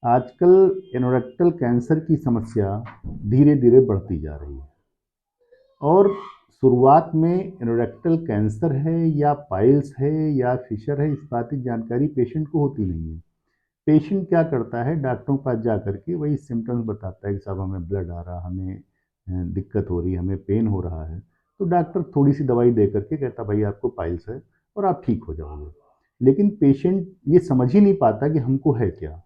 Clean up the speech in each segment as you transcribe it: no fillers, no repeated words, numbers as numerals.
आजकल anorectal cancer की समस्या धीरे धीरे बढ़ती जा रही है और शुरुआत में एनोरेक्टल कैंसर है या पाइल्स है या फिशर है, इस बात की जानकारी पेशेंट को होती नहीं है। पेशेंट क्या करता है, डॉक्टरों के पास जा करके वही सिम्टम्स बताता है कि साहब हमें ब्लड आ रहा, हमें दिक्कत हो रही है, हमें पेन हो रहा है। तो डॉक्टर थोड़ी सी दवाई दे करके कहता भाई आपको पाइल्स है और आप ठीक हो जाओगे। लेकिन पेशेंट ये समझ ही नहीं पाता कि हमको है क्या।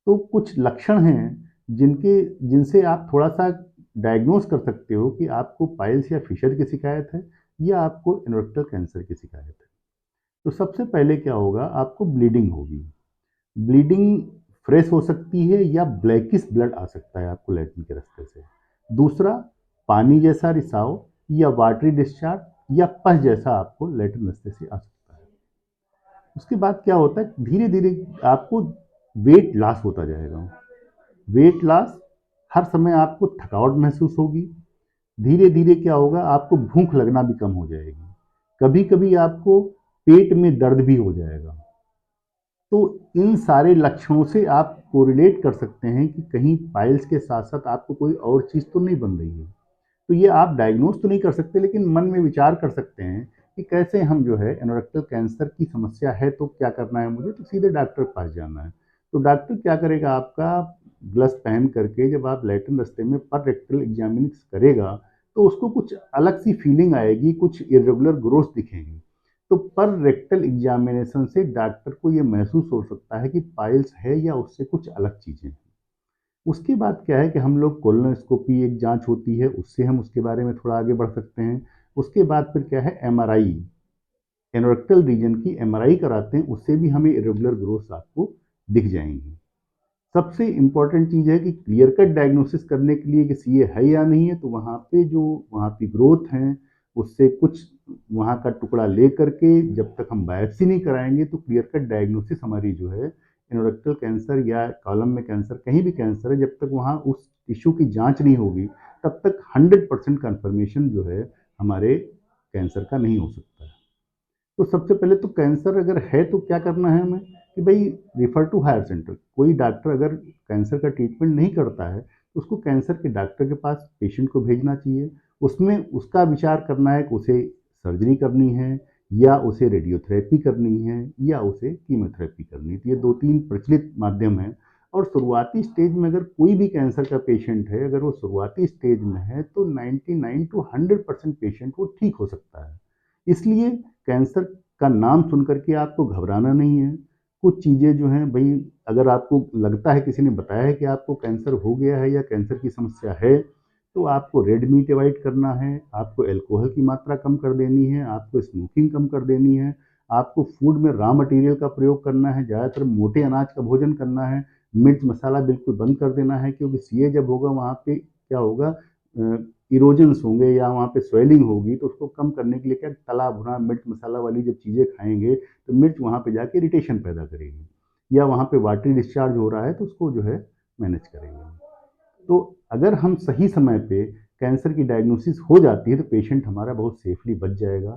तो कुछ लक्षण हैं जिनके जिनसे आप थोड़ा-सा डायग्नोज़ कर सकते हो कि आपको पाइल्स या फिशर की शिकायत है या आपको एनोरेक्टल कैंसर की शिकायत है। तो सबसे पहले क्या होगा, आपको ब्लीडिंग होगी। ब्लीडिंग फ्रेश हो सकती है या ब्लैकिश ब्लड आ सकता है आपको लैट्रिन के रास्ते से। दूसरा, पानी जैसा रिसाव या वाटरी डिस्चार्ज या पस जैसा आपको लैट्रिन रास्ते से आ सकता है। उसके बाद क्या होता है, धीरे-धीरे आपको वेट लॉस होता जाएगा। वेट लॉस, हर समय आपको थकावट महसूस होगी। धीरे धीरे क्या होगा, आपको भूख लगना भी कम हो जाएगी। कभी कभी आपको पेट में दर्द भी हो जाएगा। तो इन सारे लक्षणों से आप कोरिलेट कर सकते हैं कि कहीं पाइल्स के साथ साथ आपको कोई और चीज़ तो नहीं बन रही है। तो ये आप डायग्नोज तो नहीं कर सकते, लेकिन मन में विचार कर सकते हैं कि कैसे हम जो है, एनोरेक्टल कैंसर की समस्या है तो क्या करना है मुझे, तो सीधे डॉक्टर के पास जाना है। तो डॉक्टर क्या करेगा, आपका ग्लव्स पहन करके जब आप लैट्रिन रास्ते में पर रेक्टल एग्जामिनिक्स करेगा तो उसको कुछ अलग सी फीलिंग आएगी, कुछ इरेगुलर ग्रोथ दिखेंगी। तो पर रेक्टल एग्जामिनेशन से डॉक्टर को ये महसूस हो सकता है कि पाइल्स है या उससे कुछ अलग चीज़ें हैं। उसके बाद क्या है कि हम लोग कोलोनोस्कोपी एक जांच होती है, उससे हम उसके बारे में थोड़ा आगे बढ़ सकते हैं। उसके बाद फिर क्या है, एमआरआई, एनोरेक्टल रीजन की एमआरआई कराते हैं, उससे भी हमें इरेगुलर ग्रोथ आपको दिख जाएंगी। सबसे इम्पोर्टेंट चीज़ है कि क्लियर कट डायग्नोसिस करने के लिए कि सीए है या नहीं है, तो वहाँ पे जो वहाँ की ग्रोथ है, उससे कुछ वहाँ का टुकड़ा ले करके जब तक हम बायोप्सी नहीं कराएंगे तो क्लियर कट डायग्नोसिस हमारी जो है, एनोरेक्टल कैंसर या कॉलम में कैंसर, कहीं भी कैंसर है, जब तक वहाँ उस टिश्यू की जांच नहीं होगी तब तक 100% कन्फर्मेशन जो है हमारे कैंसर का नहीं हो सकता है। तो सबसे पहले तो कैंसर अगर है तो क्या करना है हमें, कि भाई रिफर टू हायर सेंटर। कोई डॉक्टर अगर कैंसर का ट्रीटमेंट नहीं करता है तो उसको कैंसर के डॉक्टर के पास पेशेंट को भेजना चाहिए। उसमें उसका विचार करना है कि उसे सर्जरी करनी है या उसे रेडियोथेरेपी करनी है या उसे कीमोथेरेपी करनी है। तो ये दो तीन प्रचलित माध्यम हैं। और शुरुआती स्टेज में अगर कोई भी कैंसर का पेशेंट है, अगर वो शुरुआती स्टेज में है तो 99 टू 100% पेशेंट वो ठीक हो सकता है। इसलिए कैंसर का नाम सुन करके आपको घबराना नहीं है। कुछ चीज़ें जो हैं भई, अगर आपको लगता है किसी ने बताया है कि आपको कैंसर हो गया है या कैंसर की समस्या है, तो आपको रेड मीट अवॉइड करना है, आपको अल्कोहल की मात्रा कम कर देनी है, आपको स्मोकिंग कम कर देनी है, आपको फूड में रॉ मटेरियल का प्रयोग करना है, ज़्यादातर मोटे अनाज का भोजन करना है, मिर्च मसाला बिल्कुल बंद कर देना है, क्योंकि सीए जब होगा वहाँ पे क्या होगा, इरोजन्स होंगे या वहाँ पे स्वेलिंग होगी, तो उसको कम करने के लिए क्या, तला भुना मिर्च मसाला वाली जब चीज़ें खाएंगे तो मिर्च वहाँ पे जाके इरिटेशन पैदा करेगी, या वहाँ पे वाटरी डिस्चार्ज हो रहा है तो उसको जो है मैनेज करेंगे। तो अगर हम सही समय पे कैंसर की डायग्नोसिस हो जाती है तो पेशेंट हमारा बहुत सेफली बच जाएगा।